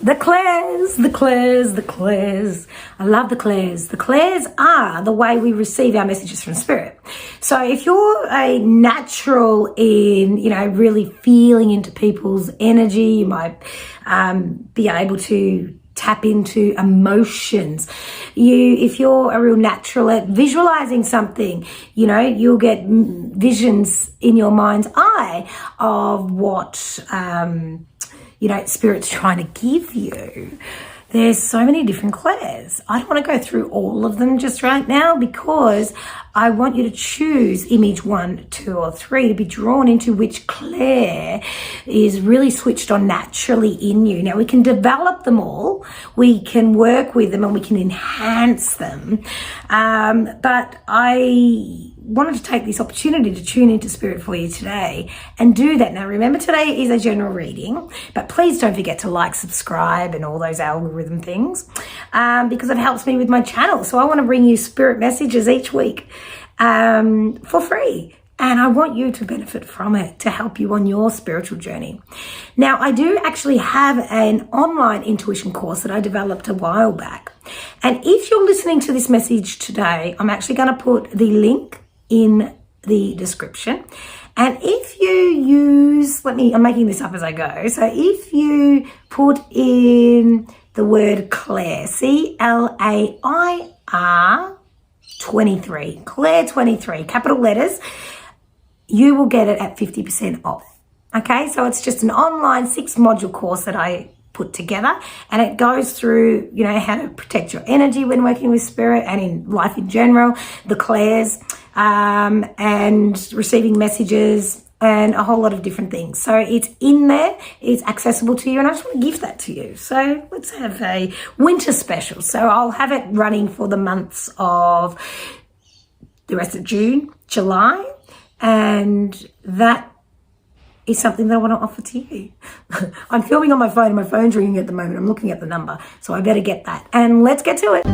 The clairs, the clairs, the clairs. I love the clairs. The clairs are the way we receive our messages from spirit. So if you're a natural in, really feeling into people's energy, you might be able to tap into emotions. If you're a real natural at visualizing something, you'll get visions in your mind's eye of what spirit's trying to give you. There's so many different clairs. I don't want to go through all of them just right now because I want you to choose image 1, 2, or 3 to be drawn into which clair is really switched on naturally in you. Now, we can develop them all, we can work with them, and we can enhance them. But I wanted to take this opportunity to tune into spirit for you today and do that. Now, remember, today is a general reading, but please don't forget to like, subscribe, and all those algorithm things because it helps me with my channel. So I want to bring you spirit messages each week for free. And I want you to benefit from it to help you on your spiritual journey. Now, I do actually have an online intuition course that I developed a while back. And if you're listening to this message today, I'm actually going to put the link in the description. And if you use, I'm making this up as I go. So if you put in the word Clair, CLAIR 23, Clair 23, capital letters, you will get it at 50% off. Okay, so it's just an online 6-module course that I put together, and it goes through, how to protect your energy when working with spirit and in life in general, the clairs, and receiving messages and a whole lot of different things. So it's in there, it's accessible to you, and I just want to give that to you. So let's have a winter special. So I'll have it running for the months of the rest of June, July, and that is something that I want to offer to you. I'm filming on my phone and my phone's ringing at the moment. I'm looking at the number, so I better get that. And let's get to it.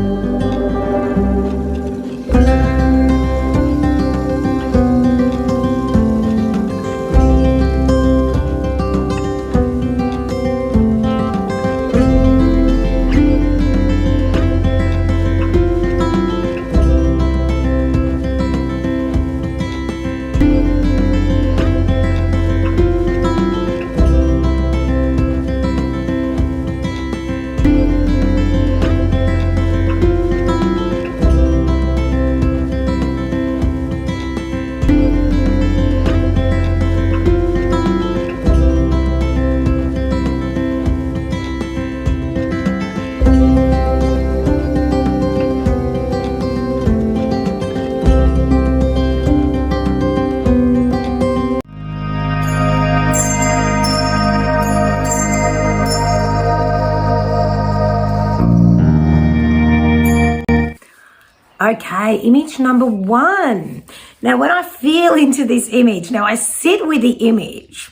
Okay, image number 1. Now, when I feel into this image, now I sit with the image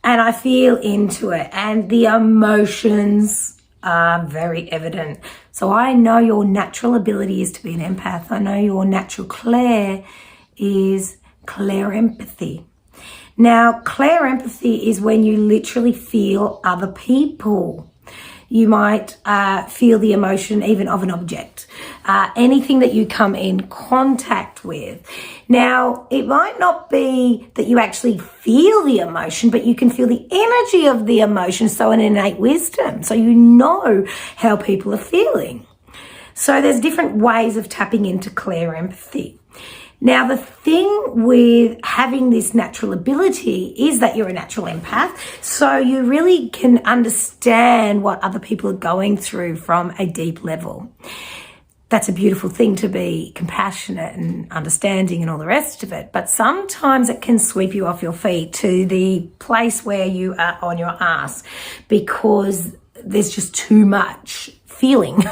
and I feel into it, and the emotions are very evident. So I know your natural ability is to be an empath. I know your natural clair is clair empathy. Now, clair empathy is when you literally feel other people. You might feel the emotion even of an object, anything that you come in contact with. Now, it might not be that you actually feel the emotion, but you can feel the energy of the emotion, so an innate wisdom. So you know how people are feeling. So there's different ways of tapping into clair empathy. Now, the thing with having this natural ability is that you're a natural empath, so you really can understand what other people are going through from a deep level. That's a beautiful thing, to be compassionate and understanding and all the rest of it. But sometimes it can sweep you off your feet to the place where you are on your ass because there's just too much feeling.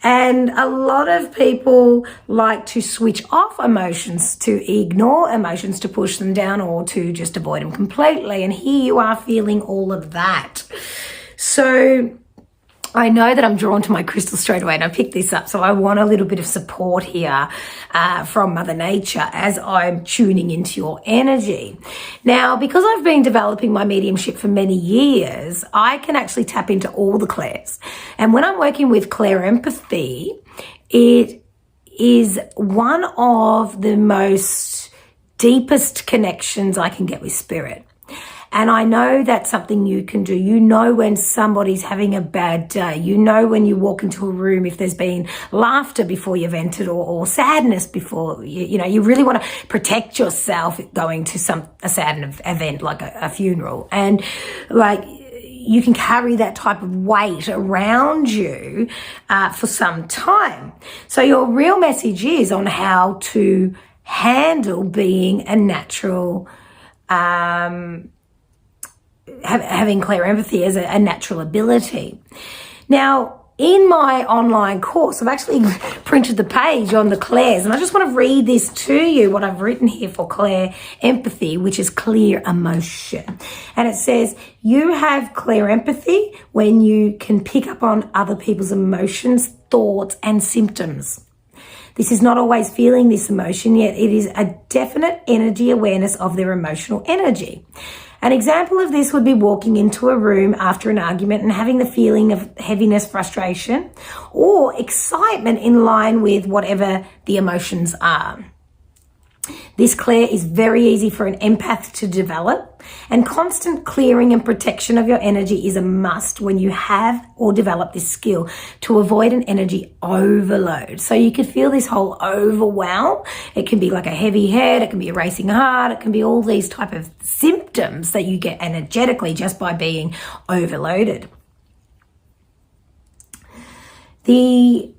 And a lot of people like to switch off emotions, to ignore emotions, to push them down, or to just avoid them completely. And here you are feeling all of that. So I know that I'm drawn to my crystal straight away, and I picked this up, so I want a little bit of support here from Mother Nature as I'm tuning into your energy. Now, because I've been developing my mediumship for many years, I can actually tap into all the clairs. And when I'm working with Clair empathy, it is one of the most deepest connections I can get with spirit. And I know that's something you can do. You know when somebody's having a bad day. You know when you walk into a room if there's been laughter before you've entered, or sadness before. You really want to protect yourself going to a sad event like a funeral. And like, you can carry that type of weight around you for some time. So your real message is on how to handle being a natural having Clair empathy as a natural ability. Now, in my online course, I've actually printed the page on the clairs, and I just want to read this to you, what I've written here for Clair empathy, which is clear emotion. And it says, you have Clair empathy when you can pick up on other people's emotions, thoughts, and symptoms. This is not always feeling this emotion, yet it is a definite energy awareness of their emotional energy. An example of this would be walking into a room after an argument and having the feeling of heaviness, frustration, or excitement in line with whatever the emotions are. This Clair is very easy for an empath to develop, and constant clearing and protection of your energy is a must when you have or develop this skill to avoid an energy overload. So you could feel this whole overwhelm. It can be like a heavy head, it can be a racing heart, it can be all these type of symptoms that you get energetically just by being overloaded. The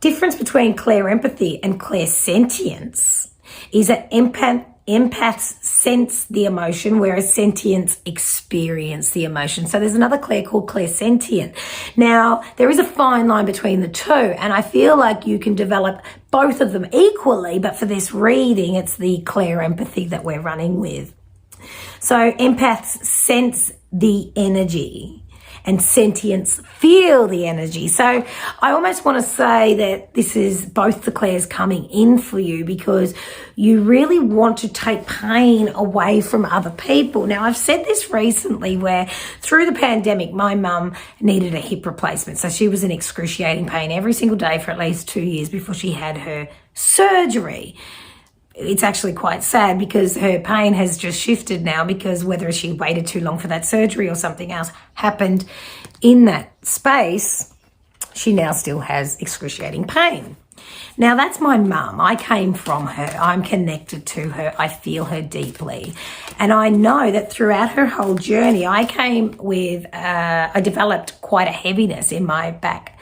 difference between Clair empathy and clairsentience is that empaths sense the emotion, whereas sentients experience the emotion. So there's another Clair called clairsentient. Now, there is a fine line between the two, and I feel like you can develop both of them equally, but for this reading, it's the Clair empathy that we're running with. So empaths sense the energy, and sentients feel the energy. So I almost want to say that this is both the clairs coming in for you, because you really want to take pain away from other people. Now, I've said this recently where through the pandemic, my mum needed a hip replacement. So she was in excruciating pain every single day for at least 2 years before she had her surgery. It's actually quite sad because her pain has just shifted now, because whether she waited too long for that surgery or something else happened in that space, she now still has excruciating pain. Now, that's my mum. I came from her. I'm connected to her. I feel her deeply. And I know that throughout her whole journey, I developed quite a heaviness in my back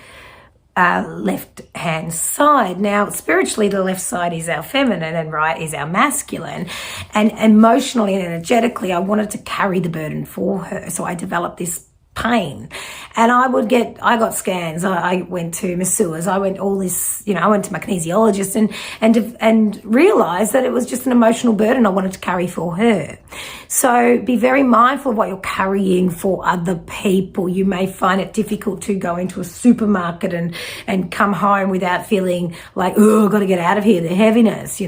left hand side. Now, spiritually, the left side is our feminine and right is our masculine, and emotionally and energetically I wanted to carry the burden for her, so I developed this pain. And I got scans, I went to masseurs, I went to my kinesiologist and realized that it was just an emotional burden I wanted to carry for her. So be very mindful of what you're carrying for other people. You may find it difficult to go into a supermarket and come home without feeling like, oh, I've got to get out of here, the heaviness,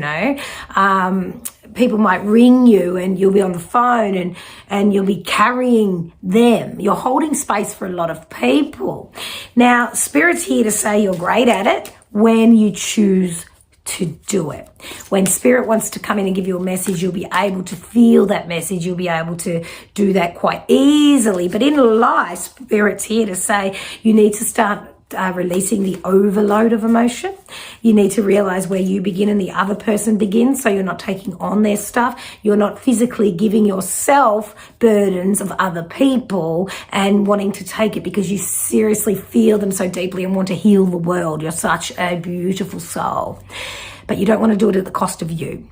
people might ring you and you'll be on the phone and you'll be carrying them. You're holding space for a lot of people. Now, Spirit's here to say you're great at it when you choose to do it. When Spirit wants to come in and give you a message, you'll be able to feel that message. You'll be able to do that quite easily. But in life, Spirit's here to say you need to start releasing the overload of emotion. You need to realize where you begin and the other person begins, so you're not taking on their stuff. You're not physically giving yourself burdens of other people and wanting to take it because you seriously feel them so deeply and want to heal the world. You're such a beautiful soul, but you don't want to do it at the cost of you.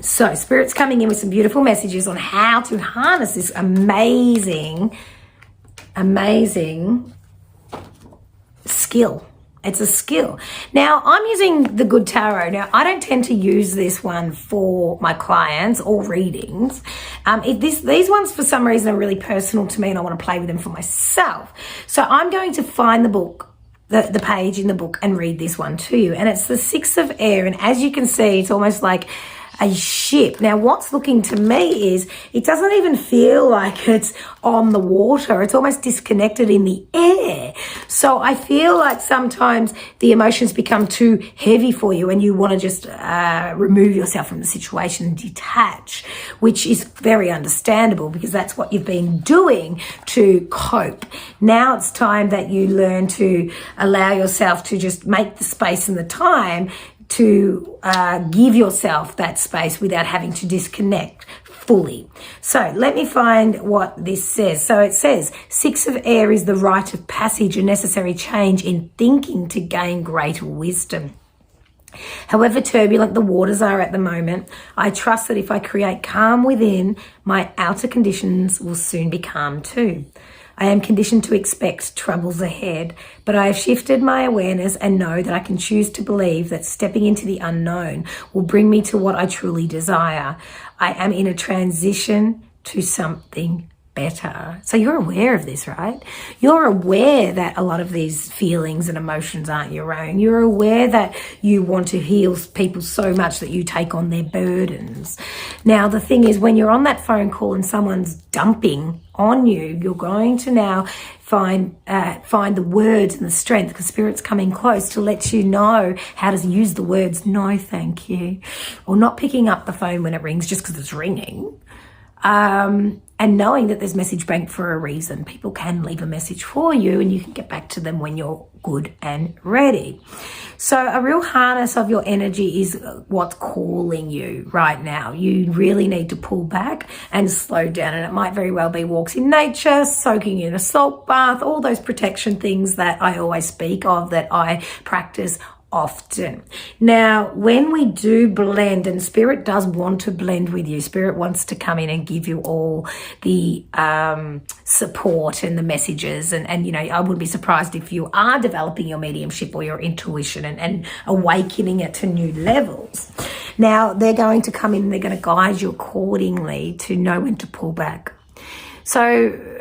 So Spirit's coming in with some beautiful messages on how to harness this amazing skill It's a skill. Now, I'm using the Good Tarot. Now, I don't tend to use this one for my clients or readings. These ones, for some reason, are really personal to me and I want to play with them for myself. So I'm going to find the book, the page in the book, and read this one to you. And it's the Six of Air. And as you can see, it's almost like a ship. Now, what's looking to me is it doesn't even feel like it's on the water. It's almost disconnected in the air. So I feel like sometimes the emotions become too heavy for you and you want to just remove yourself from the situation and detach, which is very understandable because that's what you've been doing to cope. Now it's time that you learn to allow yourself to just make the space and the time to give yourself that space without having to disconnect fully. So let me find what this says. So it says, Six of Air is the rite of passage, a necessary change in thinking to gain greater wisdom. However turbulent the waters are at the moment, I trust that if I create calm within, my outer conditions will soon be calm too. I am conditioned to expect troubles ahead, but I have shifted my awareness and know that I can choose to believe that stepping into the unknown will bring me to what I truly desire. I am in a transition to something better. So you're aware of this, right? You're aware that a lot of these feelings and emotions aren't your own. You're aware that you want to heal people so much that you take on their burdens. Now, the thing is, when you're on that phone call and someone's dumping on you, you're going to now find the words and the strength, because Spirit's coming close to let you know how to use the words no thank you, or not picking up the phone when it rings just because it's ringing. And knowing that there's message bank for a reason. People can leave a message for you and you can get back to them when you're good and ready. So a real harness of your energy is what's calling you right now. You really need to pull back and slow down. And it might very well be walks in nature, soaking in a salt bath, all those protection things that I always speak of, that I practice often. Now, when we do blend, and Spirit does want to blend with you, Spirit wants to come in and give you all the support and the messages. And you know, I wouldn't be surprised if you are developing your mediumship or your intuition and awakening it to new levels. Now, they're going to come in and they're going to guide you accordingly to know when to pull back. So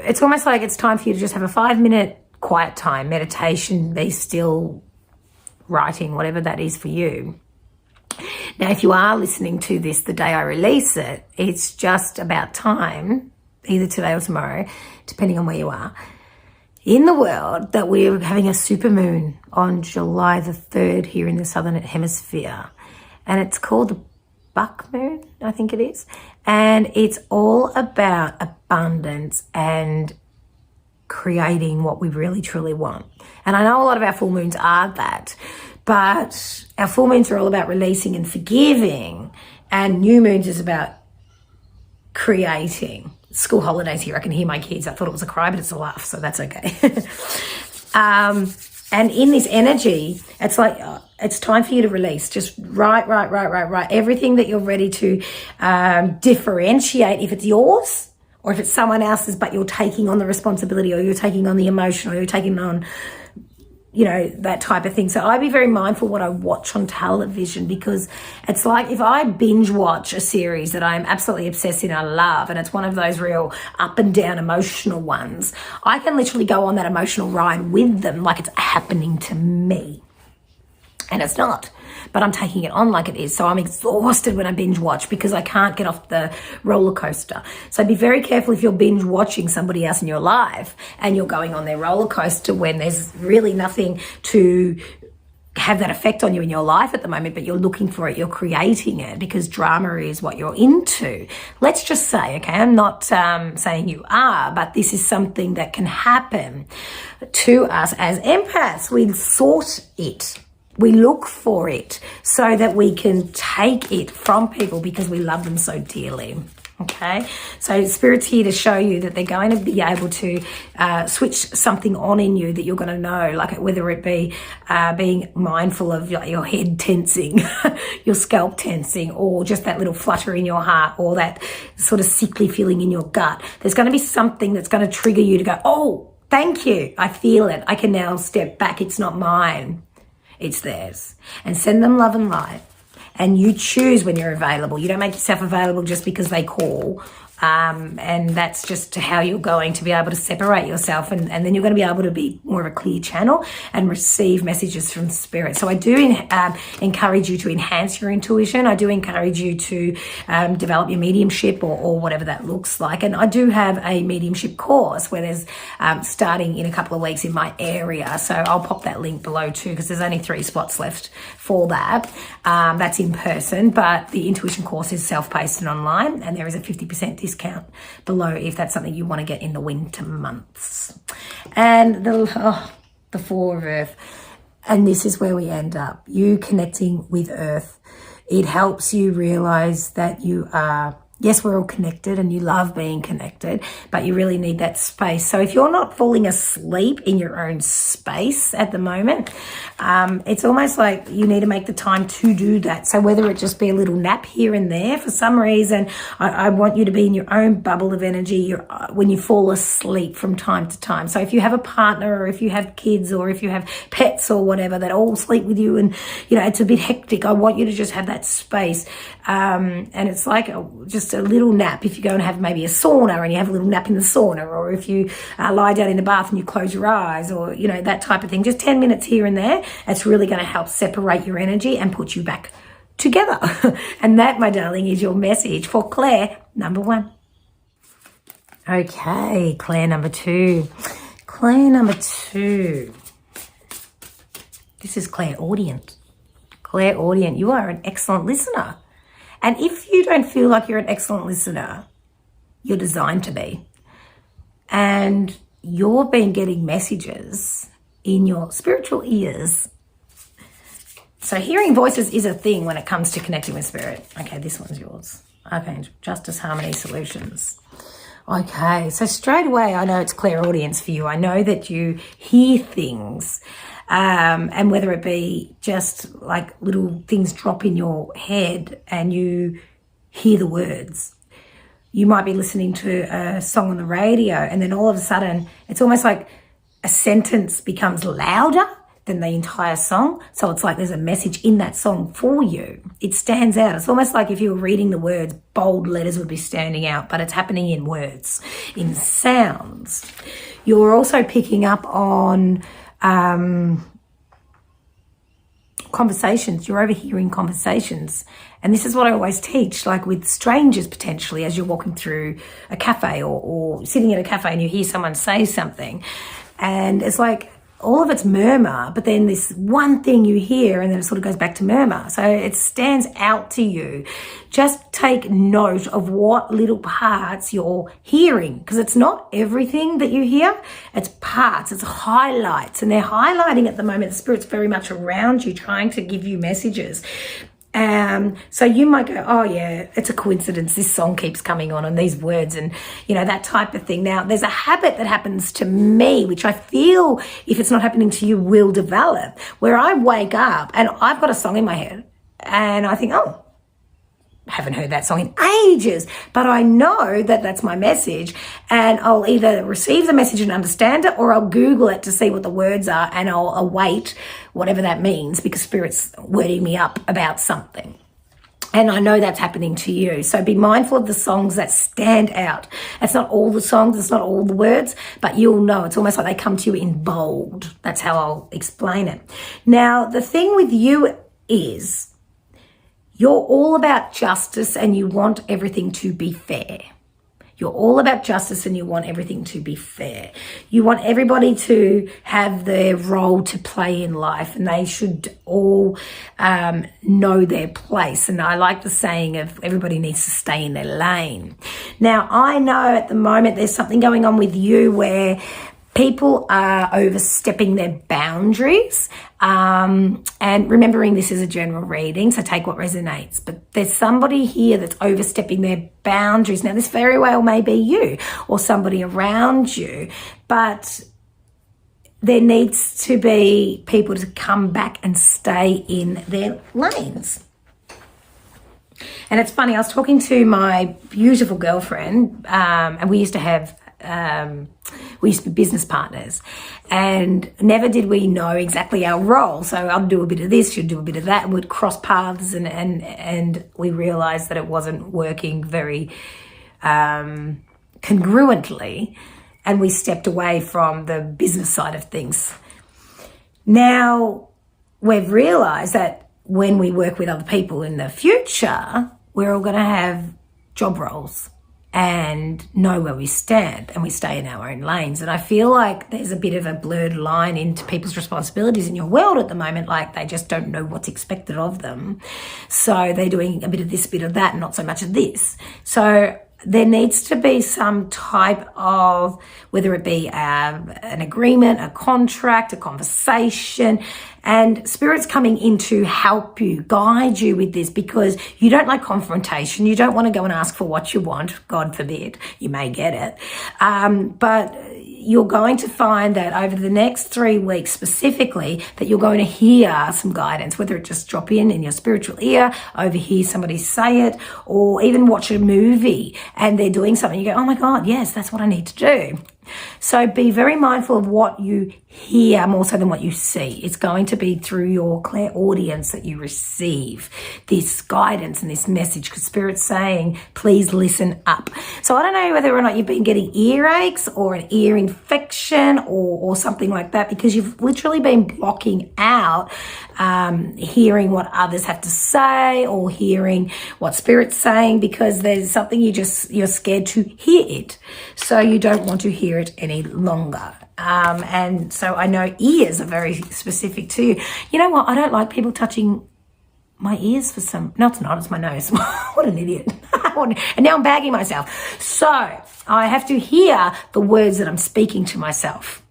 it's almost like it's time for you to just have a 5-minute quiet time, meditation, be still, writing, whatever that is for you. Now, if you are listening to this the day I release it, it's just about time, either today or tomorrow, depending on where you are, in the world, that we're having a supermoon on July the 3rd here in the Southern Hemisphere. And it's called the Buck Moon, I think it is. And it's all about abundance and creating what we really truly want. And I know a lot of our full moons are that, but our full moons are all about releasing and forgiving, and new moons is about creating. School holidays here, I can hear my kids. I thought it was a cry, but it's a laugh, so that's okay. And in this energy, it's like, it's time for you to release. Just write everything that you're ready to differentiate if it's yours or if it's someone else's, but you're taking on the responsibility, or you're taking on the emotion, or you're taking on, you know, that type of thing. So I'd be very mindful what I watch on television, because it's like if I binge watch a series that I'm absolutely obsessed in, I love, and it's one of those real up and down emotional ones, I can literally go on that emotional ride with them like it's happening to me. And it's not, but I'm taking it on like it is. So I'm exhausted when I binge watch because I can't get off the roller coaster. So be very careful if you're binge watching somebody else in your life and you're going on their roller coaster when there's really nothing to have that effect on you in your life at the moment, but you're looking for it, you're creating it because drama is what you're into. Let's just say, okay, I'm not saying you are, but this is something that can happen to us as empaths. We sort it. We look for it so that we can take it from people because we love them so dearly. Okay, so Spirit's here to show you that they're going to be able to switch something on in you that you're going to know, like whether it be being mindful of your head tensing, your scalp tensing, or just that little flutter in your heart, or that sort of sickly feeling in your gut. There's going to be something that's going to trigger you to go, oh, thank you, I feel it. I can now step back. It's not mine. It's theirs. And send them love and light. And you choose when you're available. You don't make yourself available just because they call. And that's just how you're going to be able to separate yourself, and then you're going to be able to be more of a clear channel and receive messages from spirit. So I do encourage you to enhance your intuition. I do encourage you to develop your mediumship or whatever that looks like. And I do have a mediumship course where there's starting in a couple of weeks in my area. So I'll pop that link below too, because there's only 3 spots left for that. That's in person, but the intuition course is self-paced and online, and there is a 50% discount below if that's something you want to get in the winter months. And the 4 of Earth, and this is where we end up, you connecting with Earth. It helps you realize that you are, yes, we're all connected and you love being connected, but you really need that space. So if you're not falling asleep in your own space at the moment, it's almost like you need to make the time to do that. So whether it just be a little nap here and there, for some reason, I want you to be in your own bubble of energy when you fall asleep from time to time. So if you have a partner, or if you have kids, or if you have pets or whatever that all sleep with you, and it's a bit hectic, I want you to just have that space. And it's like just a little nap. If you go and have maybe a sauna and you have a little nap in the sauna, or if you lie down in the bath and you close your eyes, or that type of thing, just 10 minutes here and there, it's really going to help separate your energy and put you back together. And that, my darling, is your message for Claire number 1. Okay, Claire number 2. Claire number 2. This is clairaudient. Clairaudient, you are an excellent listener. And if you don't feel like you're an excellent listener, you're designed to be. And you've been getting messages in your spiritual ears. So hearing voices is a thing when it comes to connecting with spirit. Okay, this one's yours. Okay, Justice, Harmony, Solutions. Okay, so straight away, I know it's clairaudience for you. I know that you hear things. And whether it be just like little things drop in your head and you hear the words. You might be listening to a song on the radio, and then all of a sudden it's almost like a sentence becomes louder than the entire song. So it's like there's a message in that song for you. It stands out. It's almost like if you were reading the words, bold letters would be standing out, but it's happening in words, in sounds. You're also picking up on conversations. You're overhearing conversations. And this is what I always teach, like with strangers potentially, as you're walking through a cafe or sitting in a cafe and you hear someone say something, and it's like all of it's murmur, but then this one thing you hear and then it sort of goes back to murmur. So it stands out to you. Just take note of what little parts you're hearing, because it's not everything that you hear. It's parts, it's highlights, and they're highlighting at the moment. The spirit's very much around you, trying to give you messages. So you might go, oh yeah, it's a coincidence. This song keeps coming on and these words and, that type of thing. Now, there's a habit that happens to me, which I feel if it's not happening to you will develop, where I wake up and I've got a song in my head and I think, oh, haven't heard that song in ages, but I know that that's my message, and I'll either receive the message and understand it, or I'll Google it to see what the words are, and I'll await whatever that means, because Spirit's wording me up about something. And I know that's happening to you. So be mindful of the songs that stand out. It's not all the songs, it's not all the words, but you'll know. It's almost like they come to you in bold. That's how I'll explain it. Now, the thing with you is, you're all about justice and you want everything to be fair. You're all about justice and you want everything to be fair. You want everybody to have their role to play in life, and they should all know their place. And I like the saying of everybody needs to stay in their lane. Now, I know at the moment there's something going on with you where people are overstepping their boundaries, and remembering this is a general reading, so take what resonates. But there's somebody here that's overstepping their boundaries. Now, this very well may be you or somebody around you, but there needs to be people to come back and stay in their lanes. And it's funny, I was talking to my beautiful girlfriend, and we used to have we used to be business partners, and never did we know exactly our role. So I'll do a bit of this, you'll do a bit of that. We'd cross paths, and we realized that it wasn't working very congruently, and we stepped away from the business side of things. Now we've realized that when we work with other people in the future, we're all going to have job roles and know where we stand, and we stay in our own lanes. And I feel like there's a bit of a blurred line into people's responsibilities in your world at the moment, like they just don't know what's expected of them. So they're doing a bit of this, a bit of that, and not so much of this. So there needs to be some type of, whether it be an agreement, a contract, a conversation, and Spirit's coming in to help you, guide you with this, because you don't like confrontation. You don't want to go and ask for what you want. God forbid, you may get it. But you're going to find that over the next 3 weeks specifically, that you're going to hear some guidance, whether it just drop in your spiritual ear, overhear somebody say it, or even watch a movie and they're doing something. You go, oh my God, yes, that's what I need to do. So be very mindful of what you hear more so than what you see. It's going to be through your clairaudience that you receive this guidance and this message, because Spirit's saying, please listen up. So I don't know whether or not you've been getting earaches or an ear infection or something like that, because you've literally been blocking out hearing what others have to say or hearing what Spirit's saying, because there's something you're scared to hear it. So you don't want to hear it any longer. And so I know ears are very specific to you. You know what? I don't like people touching my ears for some, no, it's not, it's my nose. What an idiot. And now I'm bagging myself. So I have to hear the words that I'm speaking to myself.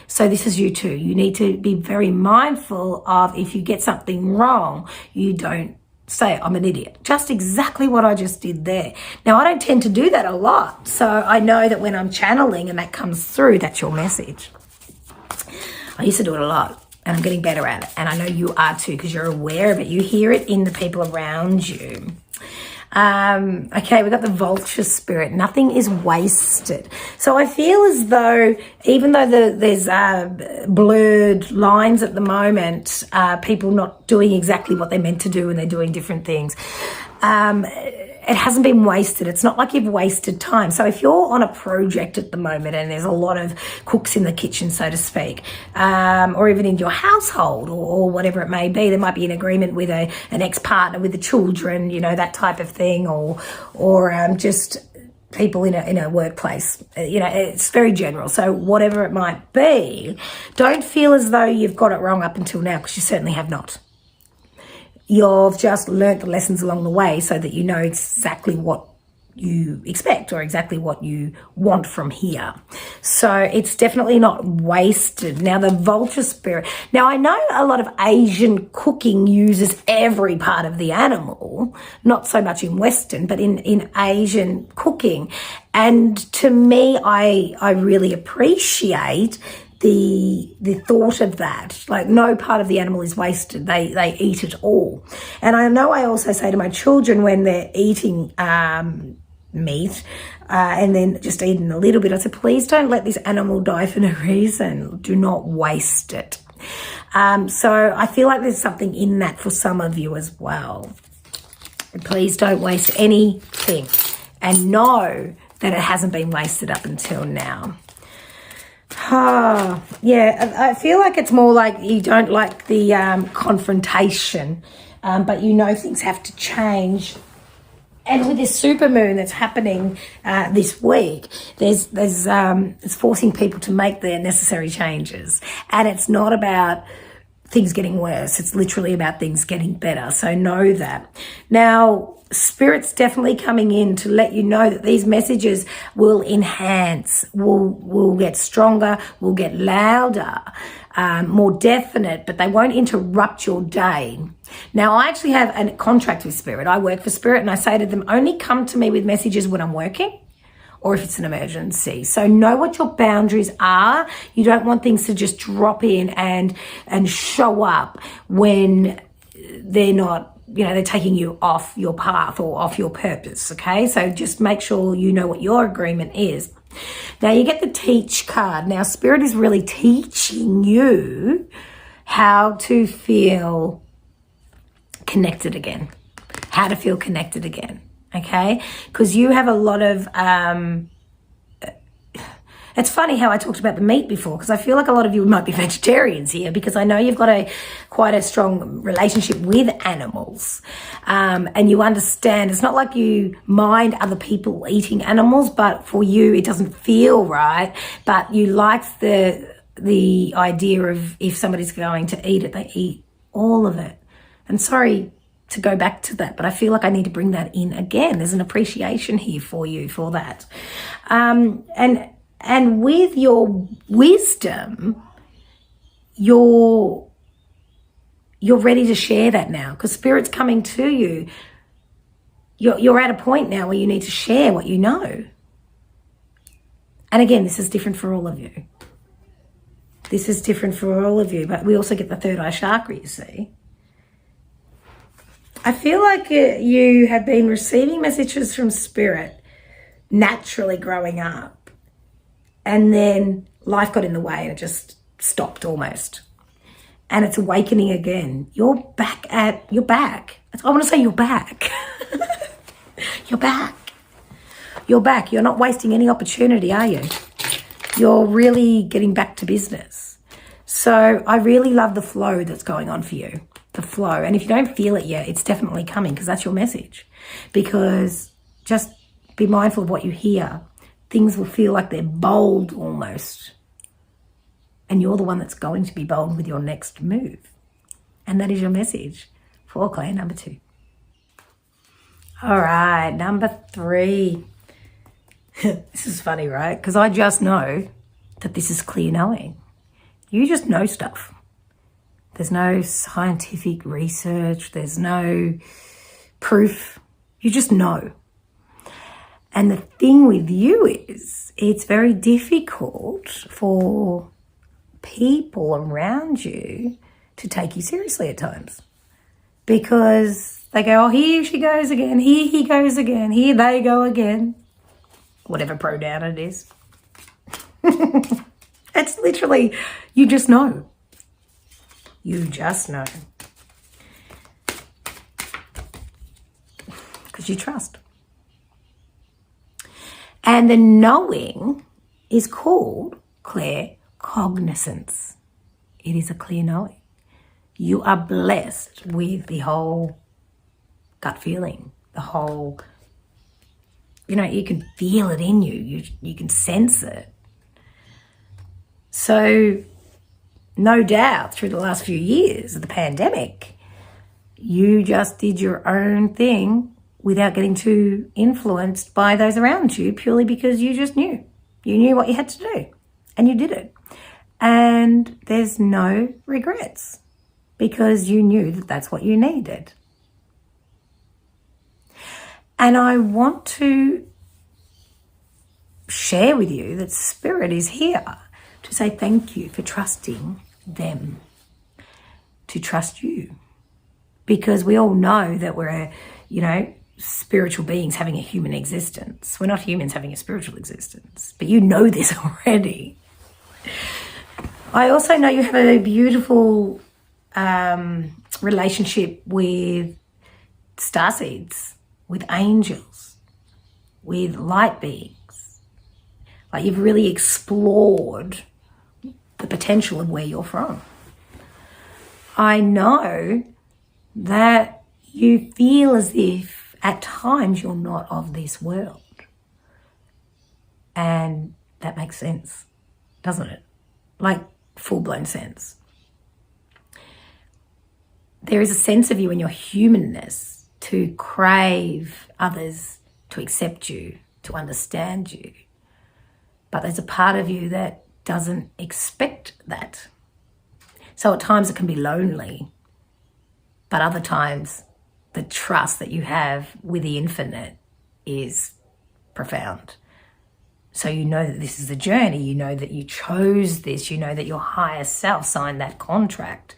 So this is you too. You need to be very mindful of, if you get something wrong, you don't say, I'm an idiot. Just exactly what I just did there. Now, I don't tend to do that a lot. So I know that when I'm channeling and that comes through, that's your message. I used to do it a lot, and I'm getting better at it. And I know you are too, because you're aware of it. You hear it in the people around you. Okay, we've got the vulture spirit. Nothing is wasted. So I feel as though, even though there's blurred lines at the moment, people not doing exactly what they're meant to do and they're doing different things, it hasn't been wasted. It's not like you've wasted time. So if you're on a project at the moment and there's a lot of cooks in the kitchen, so to speak, or even in your household or whatever it may be, there might be an agreement with an ex-partner, with the children, you know, that type of thing, or just people in a workplace. You know, it's very general. So whatever it might be, don't feel as though you've got it wrong up until now, because you certainly have not. You've just learnt the lessons along the way so that you know exactly what you expect or exactly what you want from here. So it's definitely not wasted. Now, the vulture spirit. Now, I know a lot of Asian cooking uses every part of the animal, not so much in Western, but in Asian cooking. And to me, I really appreciate the thought of that. Like, no part of the animal is wasted. They eat it all. And I know I also say to my children when they're eating meat and then just eating a little bit, I said, please don't let this animal die for no reason. Do not waste it. So I feel like there's something in that for some of you as well. Please don't waste anything, and know that it hasn't been wasted up until now. Yeah, I feel like it's more like you don't like the confrontation, but you know things have to change. And with this supermoon that's happening this week, it's forcing people to make their necessary changes. And it's not about things getting worse. It's literally about things getting better. So know that. Now, Spirit's definitely coming in to let you know that these messages will enhance, will get stronger, will get louder, more definite, but they won't interrupt your day. Now, I actually have a contract with Spirit. I work for Spirit, and I say to them, only come to me with messages when I'm working or if it's an emergency. So know what your boundaries are. You don't want things to just drop in and show up when they're not, you know, they're taking you off your path or off your purpose, okay? So just make sure you know what your agreement is. Now you get the teach card. Now Spirit is really teaching you how to feel connected again, how to feel connected again, okay? Because you have a lot of, it's funny how I talked about the meat before, because I feel like a lot of you might be vegetarians here, because I know you've got quite a strong relationship with animals, and you understand it's not like you mind other people eating animals, but for you it doesn't feel right, but you like the idea of if somebody's going to eat it, they eat all of it. And sorry to go back to that, but I feel like I need to bring that in again. There's an appreciation here for you for that. And with your wisdom, you're ready to share that now, because Spirit's coming to you. You're at a point now where you need to share what you know. And again, this is different for all of you. This is different for all of you, but we also get the third eye chakra, you see. I feel like you have been receiving messages from Spirit naturally growing up, and then life got in the way and it just stopped almost. And it's awakening again. You're back. I want to say you're back. You're back. You're back. You're not wasting any opportunity, are you? You're really getting back to business. So I really love the flow that's going on for you. The flow. And if you don't feel it yet, it's definitely coming, because that's your message. Because just be mindful of what you hear. Things will feel like they're bold almost. And you're the one that's going to be bold with your next move. And that is your message for Clair number 2. All right, number 3. This is funny, right? Because I just know that this is clear knowing. You just know stuff. There's no scientific research. There's no proof. You just know. And the thing with you is it's very difficult for people around you to take you seriously at times, because they go, oh, here she goes again. Here he goes again. Here they go again. Whatever pronoun it is. It's literally, you just know. You just know. Because you trust. And the knowing is called claircognizance. It is a clear knowing. You are blessed with the whole gut feeling, the whole, you can feel it in you. You can sense it. So no doubt through the last few years of the pandemic, you just did your own thing without getting too influenced by those around you, purely because you just knew. You knew what you had to do, and you did it. And there's no regrets, because you knew that that's what you needed. And I want to share with you that Spirit is here to say thank you for trusting them to trust you. Because we all know that we're, spiritual beings having a human existence. We're not humans having a spiritual existence. But you know this already. I also know you have a beautiful relationship with starseeds, with angels, with light beings. Like, you've really explored the potential of where you're from. I know that you feel as if at times you're not of this world. And that makes sense, doesn't it? Like, full-blown sense. There is a sense of you in your humanness to crave others to accept you, to understand you. But there's a part of you that doesn't expect that. So at times it can be lonely, but other times the trust that you have with the infinite is profound. So you know that this is a journey, you know that you chose this, you know that your higher self signed that contract,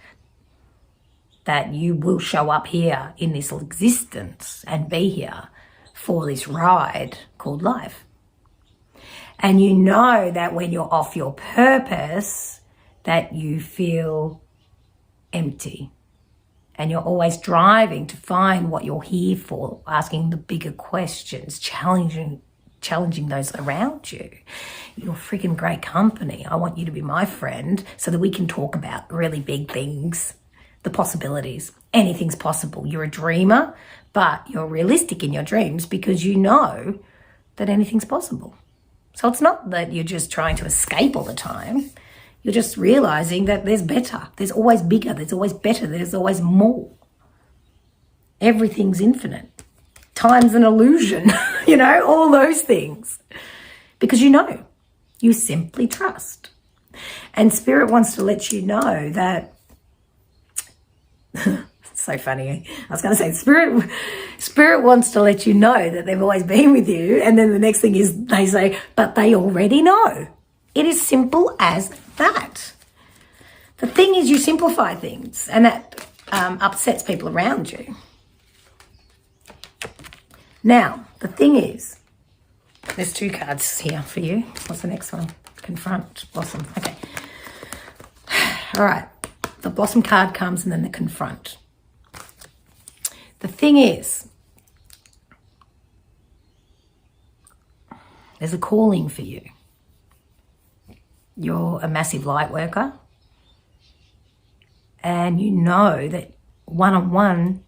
that you will show up here in this existence and be here for this ride called life. And you know that when you're off your purpose, that you feel empty. And you're always driving to find what you're here for, asking the bigger questions, challenging those around you. You're freaking great company. I want you to be my friend so that we can talk about really big things, the possibilities. Anything's possible. You're a dreamer, but you're realistic in your dreams because you know that anything's possible. So it's not that you're just trying to escape all the time. You're just realizing that there's better. There's always bigger. There's always better. There's always more. Everything's infinite. Time's an illusion, all those things. Because you simply trust. And Spirit wants to let you know that, it's so funny. I was going to say, Spirit wants to let you know that they've always been with you. And then the next thing is they say, but they already know. It is simple as that. The thing is you simplify things and that upsets people around you. Now, the thing is, there's 2 cards here for you. What's the next one? Confront, Blossom. Okay. All right. The Blossom card comes and then the Confront. The thing is, there's a calling for you. You're a massive light worker. And you know that one-on-one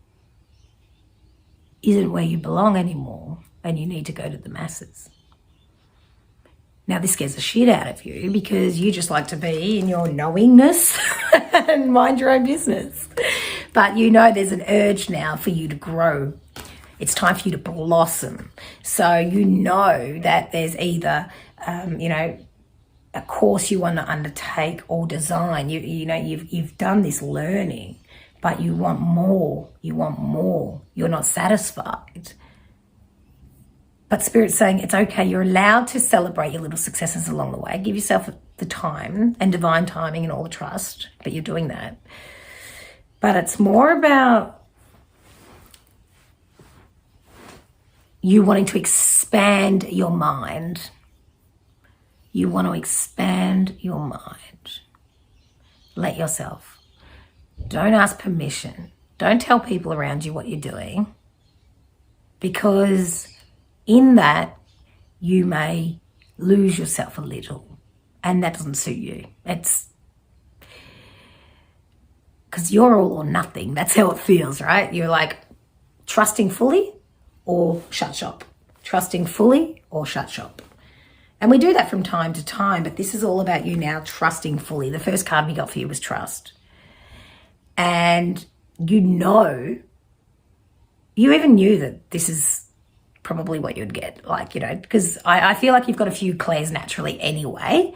isn't where you belong anymore and you need to go to the masses. Now, this scares the shit out of you because you just like to be in your knowingness and mind your own business. But you know there's an urge now for you to grow. It's time for you to blossom. So you know that there's either, a course you want to undertake or design. You've done this learning, but you want more. You're not satisfied. But Spirit's saying it's okay. You're allowed to celebrate your little successes along the way. Give yourself the time and divine timing and all the trust, but you're doing that. But it's more about you wanting to expand your mind. You want to expand your mind. Let yourself. Don't ask permission. Don't tell people around you what you're doing, because in that you may lose yourself a little, and that doesn't suit you. It's because you're all or nothing. That's how it feels, right? You're like trusting fully or shut shop. Trusting fully or shut shop. And we do that from time to time, but this is all about you now trusting fully. The first card we got for you was trust. And you even knew that this is probably what you'd get, because I feel like you've got a few Clairs naturally anyway,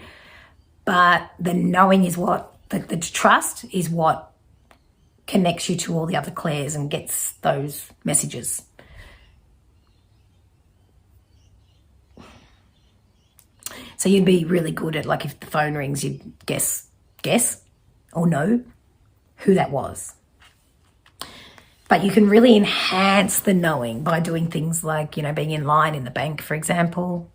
but the knowing is what, the trust is what connects you to all the other Clairs and gets those messages. So you'd be really good at, if the phone rings, you'd guess or know who that was. But you can really enhance the knowing by doing things like, being in line in the bank, for example,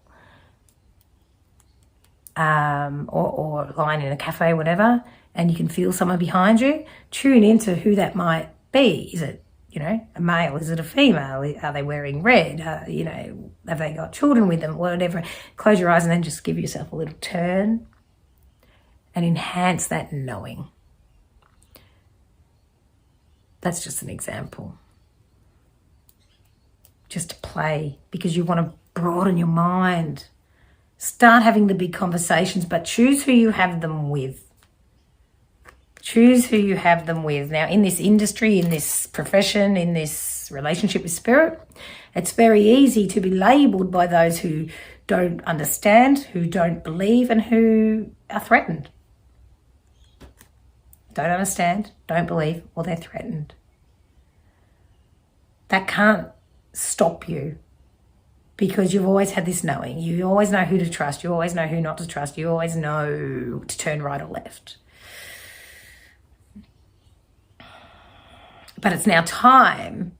or line in a cafe, whatever, and you can feel someone behind you. Tune into who that might be. Is it, a male? Is it a female? Are they wearing red? Have they got children with them? Whatever. Close your eyes and then just give yourself a little turn and enhance that knowing. That's just an example. Just to play, because you want to broaden your mind. Start having the big conversations, but choose who you have them with. Choose who you have them with. Now, in this industry, in this profession, in this relationship with Spirit, it's very easy to be labelled by those who don't understand, who don't believe, and who are threatened. Don't understand, don't believe, or they're threatened. That can't stop you, because you've always had this knowing. You always know who to trust. You always know who not to trust. You always know to turn right or left. But it's now time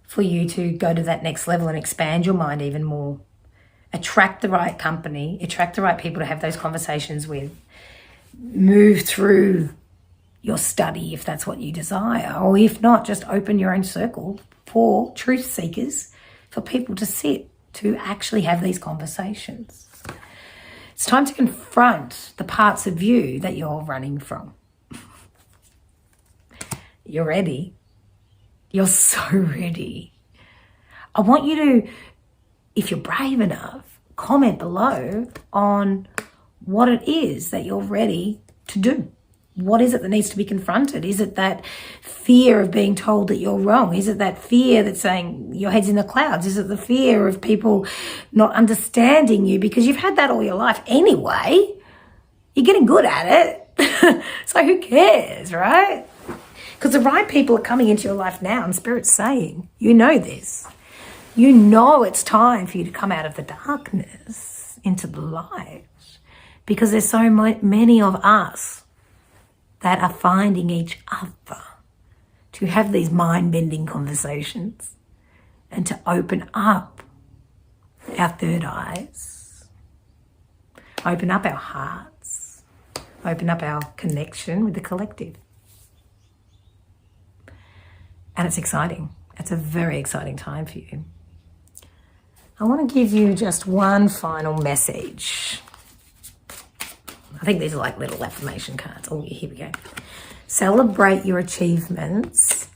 for you to go to that next level and expand your mind even more attract the right company, attract the right people to have those conversations with, move through your study if that's what you desire, or if not, just open your own circle for truth seekers, for people to sit, to actually have these conversations. It's time to confront the parts of you that you're running from. You're ready. You're so ready. I want you to, if you're brave enough, comment below on what it is that you're ready to do. What is it that needs to be confronted? Is it that fear of being told that you're wrong? Is it that fear that's saying your head's in the clouds? Is it the fear of people not understanding you? Because you've had that all your life anyway. You're getting good at it. So who cares, right? Because the right people are coming into your life now, and Spirit's saying, you know this. You know it's time for you to come out of the darkness into the light. Because there's so many of us that are finding each other to have these mind-bending conversations and to open up our third eyes, open up our hearts, open up our connection with the collective. And it's exciting. It's a very exciting time for you. I want to give you just one final message. I think these are like little affirmation cards. Oh, here we go. Celebrate your achievements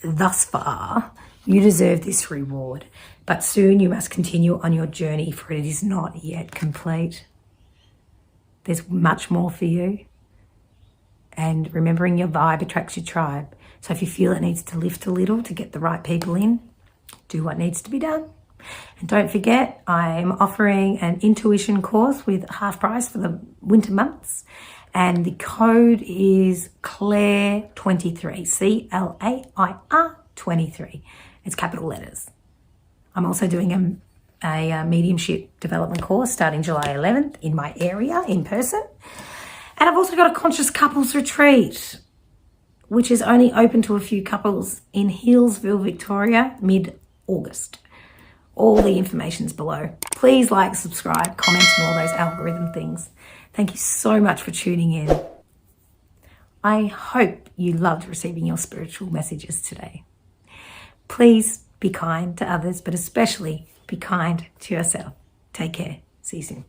thus far. You deserve this reward, but soon you must continue on your journey, for it is not yet complete. There's much more for you. And remembering your vibe attracts your tribe. So if you feel it needs to lift a little to get the right people in, do what needs to be done. And don't forget, I'm offering an intuition course with half price for the winter months. And the code is Clair23, CLAIR 23. It's capital letters. I'm also doing a mediumship development course starting July 11th in my area in person. And I've also got a conscious couples retreat, which is only open to a few couples in Hillsville, Victoria, mid-August. All the information's below. Please like, subscribe, comment and all those algorithm things. Thank you so much for tuning in. I hope you loved receiving your spiritual messages today. Please be kind to others, but especially be kind to yourself. Take care. See you soon.